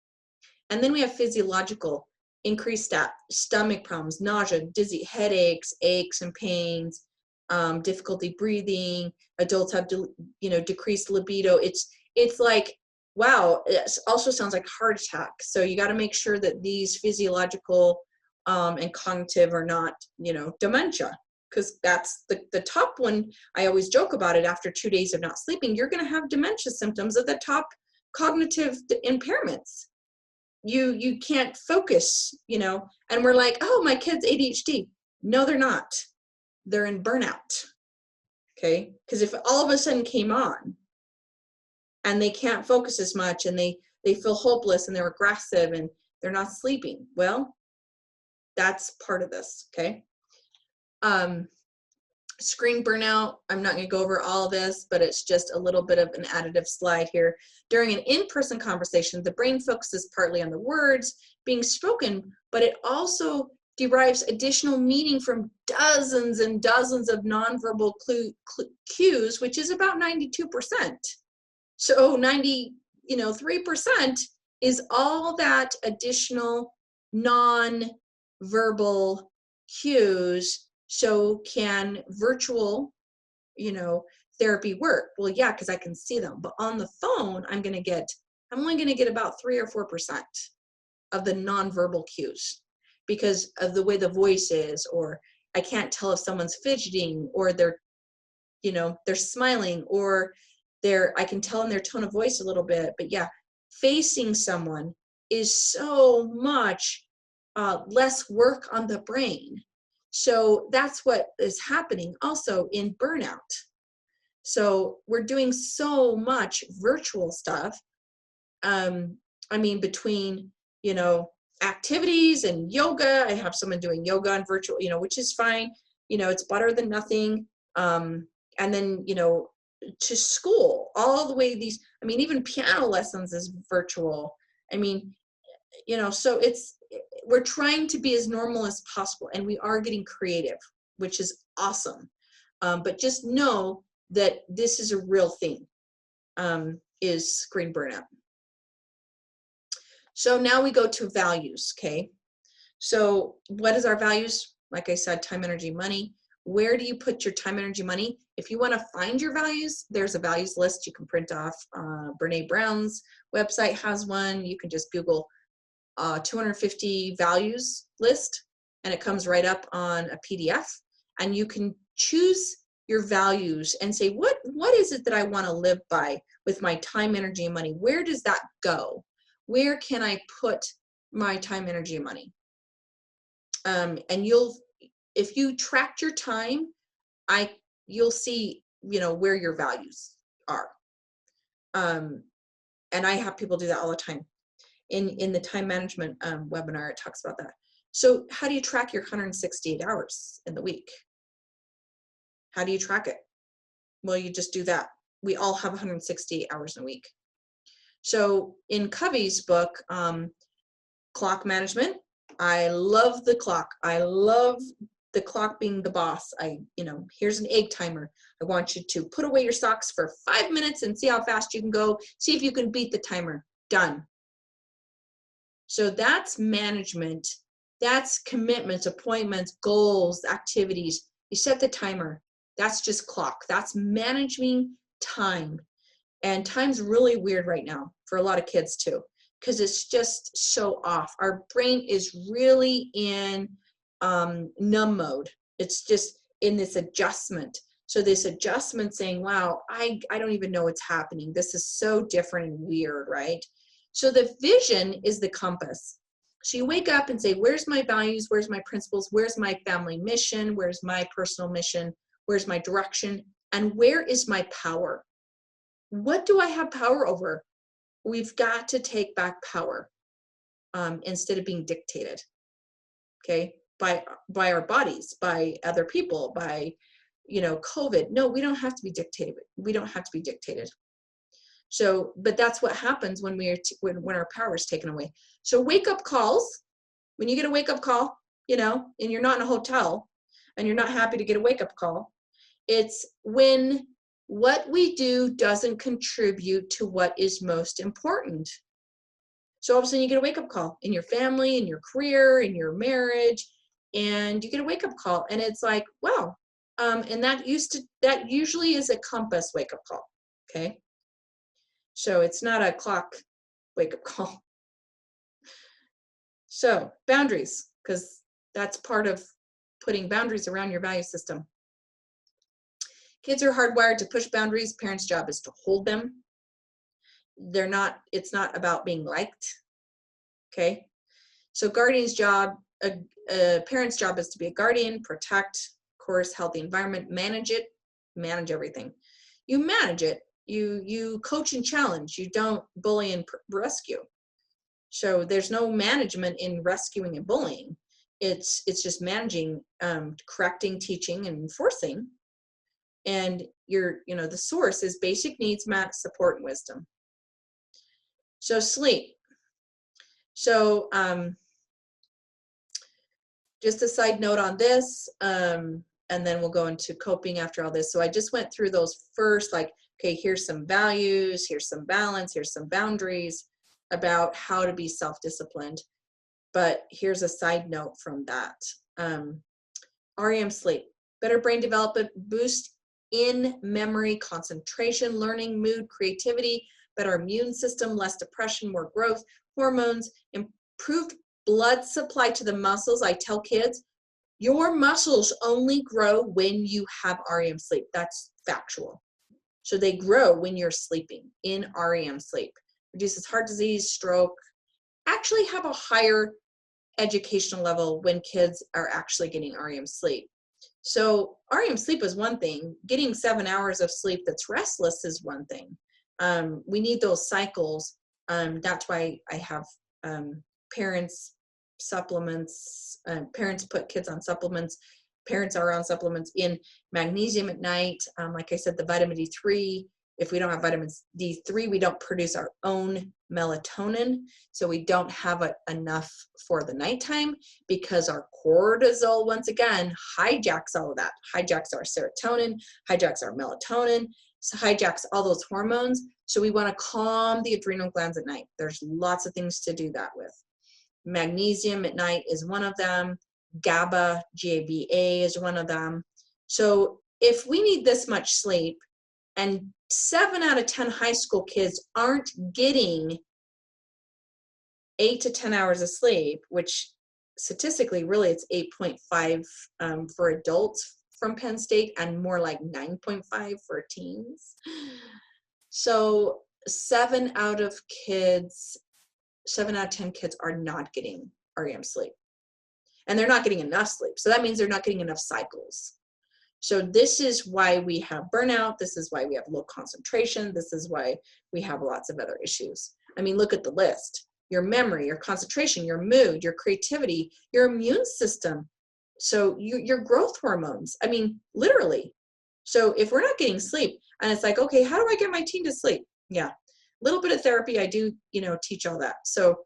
S1: And then we have physiological, increased stomach problems, nausea, dizzy, headaches, aches and pains, difficulty breathing. Adults have, decreased libido. It's like, wow, it also sounds like heart attack. So you got to make sure that these physiological and cognitive are not, dementia, because that's the top one. I always joke about it. After 2 days of not sleeping, you're going to have dementia symptoms of the top cognitive impairments. You can't focus, and we're like, oh, my kid's ADHD. No, they're not. They're in burnout. Okay. Because if all of a sudden came on and they can't focus as much and they feel hopeless and they're aggressive and they're not sleeping, well, that's part of this. Okay. Screen burnout, I'm not going to go over all of this, but it's just a little bit of an additive slide here. During an in-person conversation, the brain focuses partly on the words being spoken, but it also derives additional meaning from dozens and dozens of nonverbal cues, which is about 92%. So 3% is all that additional non-verbal cues. So can virtual, therapy work? Well, yeah, because I can see them. But on the phone, I'm only going to get about 3 or 4% of the nonverbal cues because of the way the voice is, or I can't tell if someone's fidgeting or they're smiling, or I can tell in their tone of voice a little bit. But yeah, facing someone is so much less work on the brain. So that's what is happening also in burnout. So we're doing so much virtual stuff. Between, activities and yoga, I have someone doing yoga on virtual, which is fine. It's better than nothing. And then, to school, all the way even piano lessons is virtual. So we're trying to be as normal as possible, and we are getting creative, which is awesome. But just know that this is a real thing, is screen burnout. So now we go to values, okay? So what is our values? Like I said, time, energy, money. Where do you put your time, energy, money? If you want to find your values, there's a values list you can print off. Brene Brown's website has one. You can just Google 250 values list, and it comes right up on a PDF, and you can choose your values and say, what is it that I want to live by with my time, energy, and money? Where does that go? Where can I put my time, energy, and money? And if you tracked your time, you'll see, where your values are. And I have people do that all the time. In the time management webinar, it talks about that. So how do you track your 168 hours in the week? How do you track it? Well, you just do that. We all have 168 hours in a week. So in Covey's book, Clock Management, I love the clock. I love the clock being the boss. Here's an egg timer. I want you to put away your socks for 5 minutes and see how fast you can go. See if you can beat the timer. Done. So that's management. That's commitments, appointments, goals, activities. You set the timer. That's just clock. That's managing time. And time's really weird right now for a lot of kids too, because it's just so off. Our brain is really in numb mode. It's just in this adjustment. So this adjustment saying, wow, I don't even know what's happening. This is so different and weird, right? So the vision is the compass. So you wake up and say, where's my values? Where's my principles? Where's my family mission? Where's my personal mission? Where's my direction? And where is my power? What do I have power over? We've got to take back power instead of being dictated, okay, by our bodies, by other people, by, COVID. No, we don't have to be dictated. We don't have to be dictated. So, but that's what happens when when our power is taken away. So wake up calls, when you get a wake up call, and you're not in a hotel and you're not happy to get a wake up call, it's when what we do doesn't contribute to what is most important. So all of a sudden you get a wake up call in your family, in your career, in your marriage, and you get a wake up call and it's like, wow, And that usually is a compass wake-up call, okay? So it's not a clock wake-up call. So boundaries, because that's part of putting boundaries around your value system. Kids are hardwired to push boundaries. Parents' job is to hold them. It's not about being liked, okay? So guardian's job, a parent's job is to be a guardian, protect, of course, healthy environment, manage it, manage everything. You manage it, you coach and challenge, you don't bully and rescue. So there's no management in rescuing and bullying. It's just managing, correcting, teaching, and enforcing. And the source is basic needs, support, and wisdom. So sleep. So just a side note on this, and then we'll go into coping after all this. So I just went through those first, like, okay, here's some values, here's some balance, here's some boundaries about how to be self-disciplined. But here's a side note from that. REM sleep, better brain development, boost in memory, concentration, learning, mood, creativity, better immune system, less depression, more growth, hormones, improved blood supply to the muscles. I tell kids, your muscles only grow when you have REM sleep. That's factual. So they grow when you're sleeping in REM sleep. Reduces heart disease, stroke, actually have a higher educational level when kids are actually getting REM sleep. So REM sleep is one thing. Getting 7 hours of sleep that's restless is one thing. We need those cycles. That's why I have parents supplements. Parents put kids on supplements. Parents are on supplements in magnesium at night. Like I said, the vitamin D3. If we don't have vitamin D3, we don't produce our own melatonin. So we don't have enough for the nighttime because our cortisol, once again, hijacks all of that. Hijacks our serotonin, hijacks our melatonin, so hijacks all those hormones. So we want to calm the adrenal glands at night. There's lots of things to do that with. Magnesium at night is one of them. GABA, GABA is one of them. So if we need this much sleep, and 7 out of 10 high school kids aren't getting 8 to 10 hours of sleep, which statistically, really, it's 8.5 for adults from Penn State and more like 9.5 for teens. So 7 out of 10 kids are not getting REM sleep. And they're not getting enough sleep. So that means they're not getting enough cycles. So this is why we have burnout. This is why we have low concentration. This is why we have lots of other issues. I mean, look at the list. Your memory, your concentration, your mood, your creativity, your immune system. So your growth hormones. I mean, literally. So if we're not getting sleep, and it's like, okay, how do I get my teen to sleep? Yeah, a little bit of therapy. I do, teach all that. So,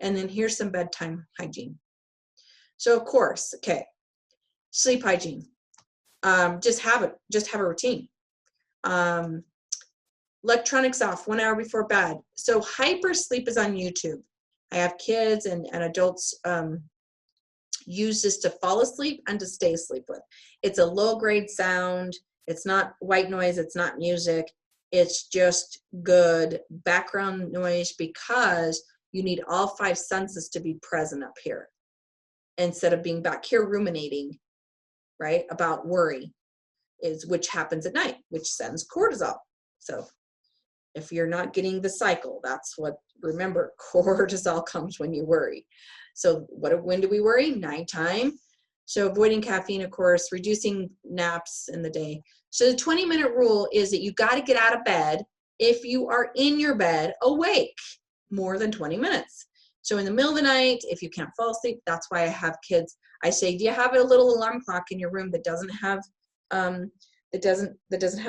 S1: and then here's some bedtime hygiene. So of course, okay, sleep hygiene. Just have a routine. Electronics off 1 hour before bed. So hyper sleep is on YouTube. I have kids and adults use this to fall asleep and to stay asleep with. It's a low grade sound. It's not white noise. It's not music. It's just good background noise because you need all 5 senses to be present up here instead of being back here ruminating, right, about worry, which happens at night, which sends cortisol. So if you're not getting the cycle, that's what, remember, cortisol comes when you worry. So when do we worry? Nighttime. So avoiding caffeine, of course, reducing naps in the day. So the 20-minute rule is that you got to get out of bed if you are in your bed awake more than 20 minutes. So in the middle of the night, if you can't fall asleep, that's why I have kids. I say, do you have a little alarm clock in your room that doesn't have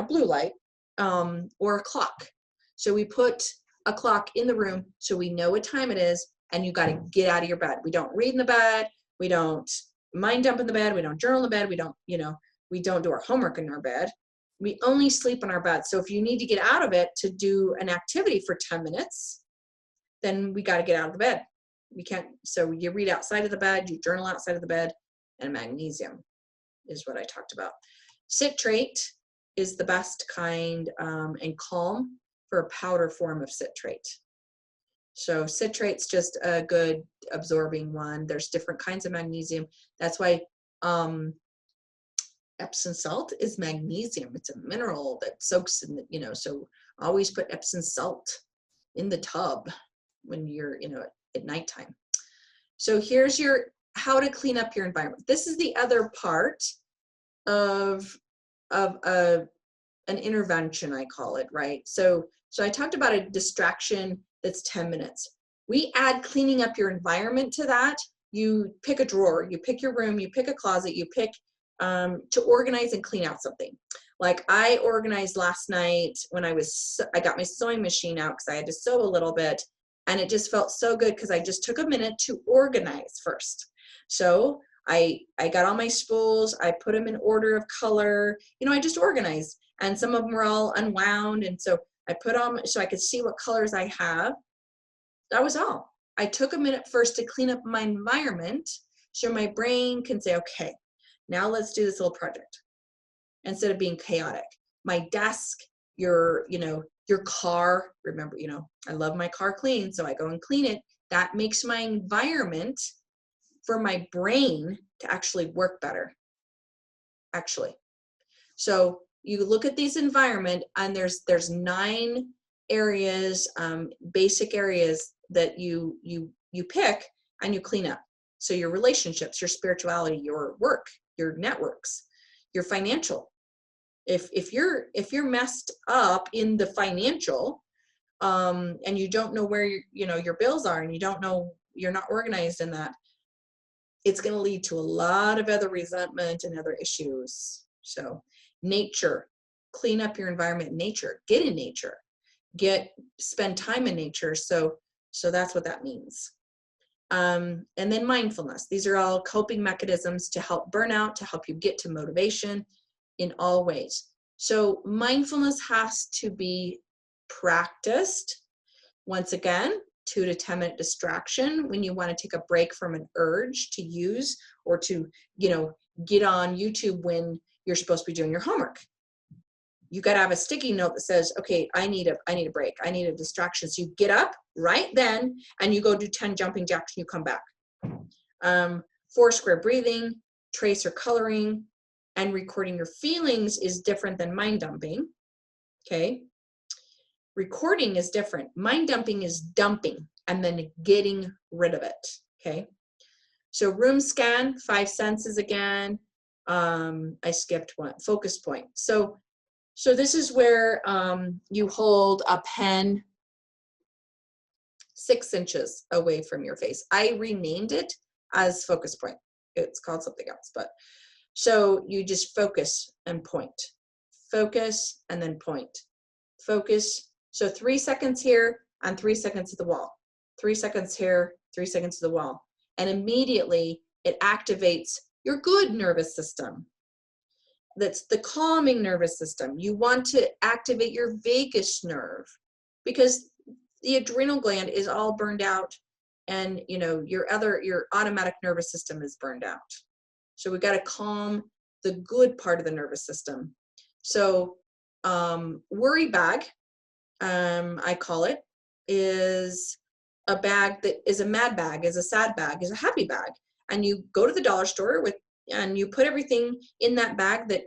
S1: blue light, or a clock? So we put a clock in the room so we know what time it is, and you got to get out of your bed. We don't read in the bed. We don't mind dump in the bed. We don't journal in the bed. We don't do our homework in our bed. We only sleep in our bed. So if you need to get out of it to do an activity for 10 minutes, then we got to get out of the bed. We can't, so you read outside of the bed, you journal outside of the bed, and magnesium is what I talked about. Citrate is the best kind, and calm for a powder form of citrate. So citrate's just a good absorbing one. There's different kinds of magnesium. That's why Epsom salt is magnesium. It's a mineral that soaks in the, so always put Epsom salt in the tub when you're, at nighttime. So here's your how to clean up your environment. This is the other part of an intervention, I call it, right? So I talked about a distraction that's 10 minutes. We add cleaning up your environment to that. You pick a drawer, you pick your room, you pick a closet, you pick to organize and clean out something. Like I organized last night when I got my sewing machine out because I had to sew a little bit, and it just felt so good because I just took a minute to organize first. So I got all my spools, I put them in order of color, I just organized, and some of them were all unwound, and so I put on so I could see what colors I have. That was all. I took a minute first to clean up my environment so my brain can say, okay, now let's do this little project instead of being chaotic. My desk, your car, remember, I love my car clean, so I go and clean it. That makes my environment for my brain to actually work better, actually. So you look at these environment, and there's 9 areas, basic areas that you pick and you clean up. So your relationships, your spirituality, your work, your networks, your financial. If you're messed up in the financial, and you don't know where your bills are, and you're not organized in that, it's going to lead to a lot of other resentment and other issues. So nature, clean up your environment. Nature, get in nature, spend time in nature. So that's what that means. And then mindfulness. These are all coping mechanisms to help burnout, to help you get to motivation in all ways. So mindfulness has to be practiced. Once again, 2 to 10 minute distraction when you want to take a break from an urge to use or to, get on YouTube when you're supposed to be doing your homework. You got to have a sticky note that says, okay, I need a break. I need a distraction. So you get up right then and you go do 10 jumping jacks and you come back. 4 square breathing, tracer coloring, and recording your feelings is different than mind dumping. Okay. Recording is different. Mind dumping is dumping and then getting rid of it. Okay. So room scan, 5 senses again. I skipped one, focus point. So this is where you hold a pen 6 inches away from your face. I renamed it as focus point. It's called something else, but so you just focus and point. Focus and then point. Focus. So 3 seconds here and 3 seconds at the wall. 3 seconds here, 3 seconds to the wall. And immediately it activates your good nervous system. That's the calming nervous system. You want to activate your vagus nerve because the adrenal gland is all burned out, and your automatic nervous system is burned out. So we got to calm the good part of the nervous system. So worry bag, I call it, is a bag that is a mad bag, is a sad bag, is a happy bag. And you go to the dollar store and you put everything in that bag that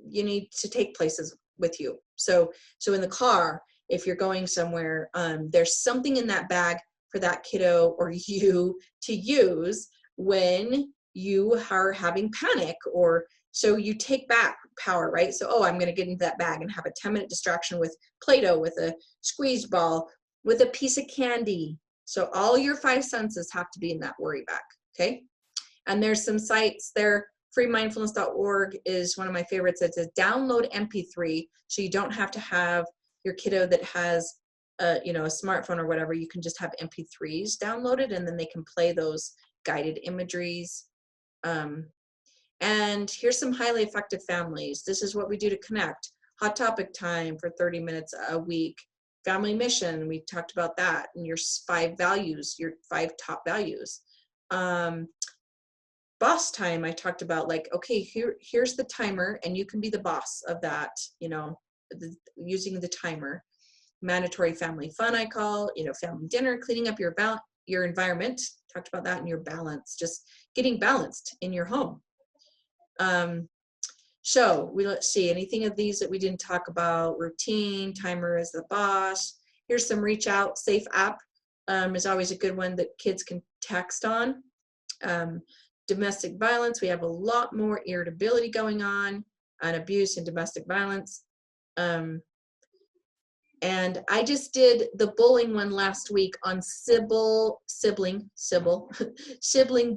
S1: you need to take places with you. So in the car, if you're going somewhere, there's something in that bag for that kiddo or you to use when you are having panic, or so you take back power, right? So, I'm going to get into that bag and have a 10-minute distraction with Play-Doh, with a squeeze ball, with a piece of candy. So all your 5 senses have to be in that worry bag, okay? And there's some sites there. Freemindfulness.org is one of my favorites. It says download MP3, so you don't have to have your kiddo that has a smartphone or whatever. You can just have MP3s downloaded, and then they can play those guided imageries. And here's some highly effective families. This is what we do to connect. Hot topic time for 30 minutes a week. Family mission, we talked about that, and your 5 values, your 5 top values. boss time, I talked about like, okay, here's the timer and you can be the boss of that, you know, using the timer. Mandatory family fun, I call, you know, family dinner, cleaning up your environment. Talked about that, and your balance, just getting balanced in your home. So let's see, anything of these that we didn't talk about. Routine, timer is the boss. Here's some reach out. Safe app is always a good one that kids can text on. Domestic violence, we have a lot more irritability going on abuse and domestic violence. And I just did the bullying one last week on sibling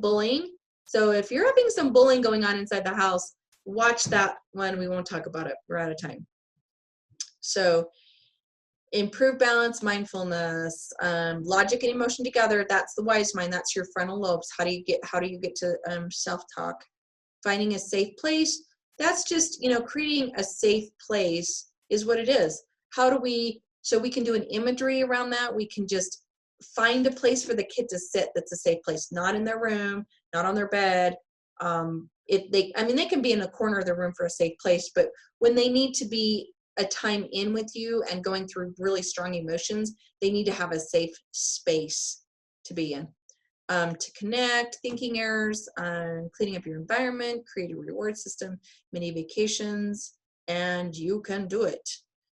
S1: bullying. So if you're having some bullying going on inside the house, watch that one. We won't talk about it. We're out of time. So improve balance, mindfulness, logic and emotion together. That's the wise mind. That's your frontal lobes. How do you get to self-talk? Finding a safe place. That's just, you know, creating a safe place is what it is. How do we, so we can do an imagery around that. We can just find a place for the kid to sit that's a safe place, not in their room, not on their bed. They can be in a corner of the room for a safe place, but when they need to be a time in with you and going through really strong emotions, they need to have a safe space to be in. To connect, thinking errors, cleaning up your environment, create a reward system, mini vacations, and you can do it.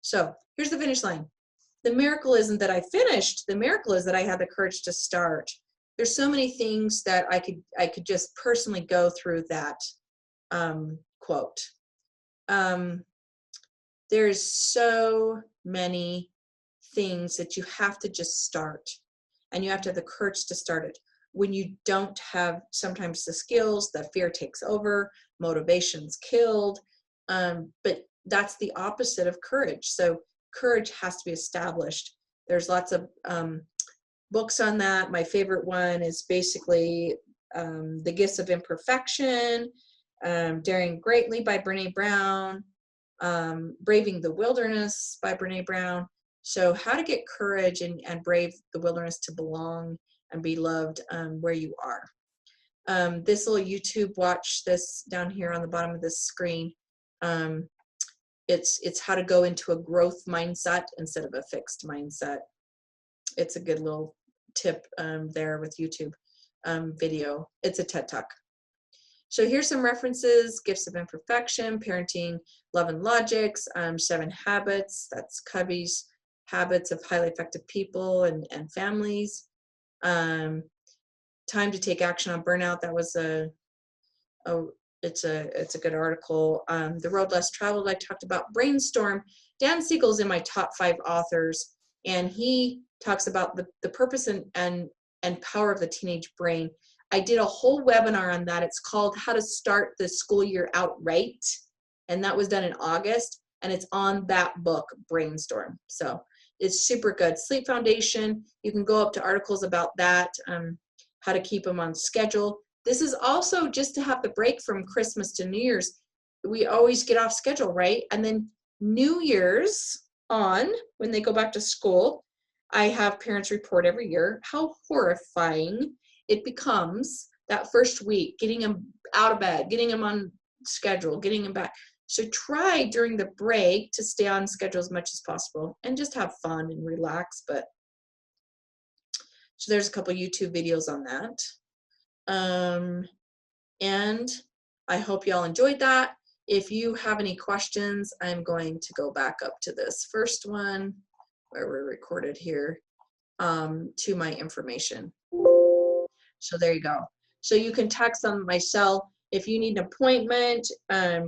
S1: So here's the finish line. The miracle isn't that I finished. The miracle is that I had the courage to start. There's so many things that I could just personally go through that quote. There's so many things that you have to just start, and you have to have the courage to start it. When you don't have sometimes the skills, the fear takes over, motivation's killed, but that's the opposite of courage. So courage has to be established. There's lots of books on that. My favorite one is basically The Gifts of Imperfection, Daring Greatly by Brene Brown, Braving the Wilderness by Brene Brown. So how to get courage and brave the wilderness to belong and be loved where you are. This little YouTube, watch this down here on the bottom of this screen. It's how to go into a growth mindset instead of a fixed mindset. It's a good little tip there with YouTube video. It's a TED Talk. So here's some references: Gifts of Imperfection, Parenting, Love and Logics, 7 Habits, that's Covey's Habits of Highly Effective People and Families. Time to Take Action on Burnout, that was it's a good article. The Road Less Traveled, I talked about. Brainstorm, Dan Siegel's in my top 5 authors, and he talks about the purpose and power of the teenage brain. I did a whole webinar on that. It's called How to Start the School Year Out Right, and that was done in August, and it's on that book, Brainstorm. So it's super good. Sleep Foundation, you can go up to articles about that, how to keep them on schedule. This is also just to have the break from Christmas to New Year's. We always get off schedule, right? And then New Year's on, when they go back to school, I have parents report every year how horrifying it becomes that first week, getting them out of bed, getting them on schedule, getting them back. So try during the break to stay on schedule as much as possible and just have fun and relax. But so there's a couple YouTube videos on that. And I hope y'all enjoyed that. If you have any questions, I'm going to go back up to this first one where we're recorded here, to my information. So there you go. So you can text on my cell. If you need an appointment,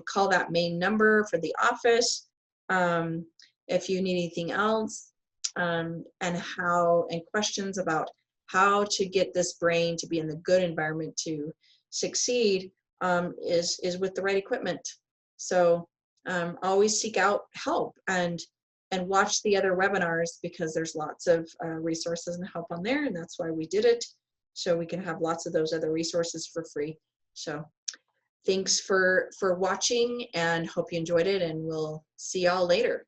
S1: call that main number for the office. If you need anything else, and questions about how to get this brain to be in the good environment to succeed, is with the right equipment. So always seek out help and watch the other webinars, because there's lots of resources and help on there, and that's why we did it, so we can have lots of those other resources for free. So thanks for watching, and hope you enjoyed it, and we'll see y'all later.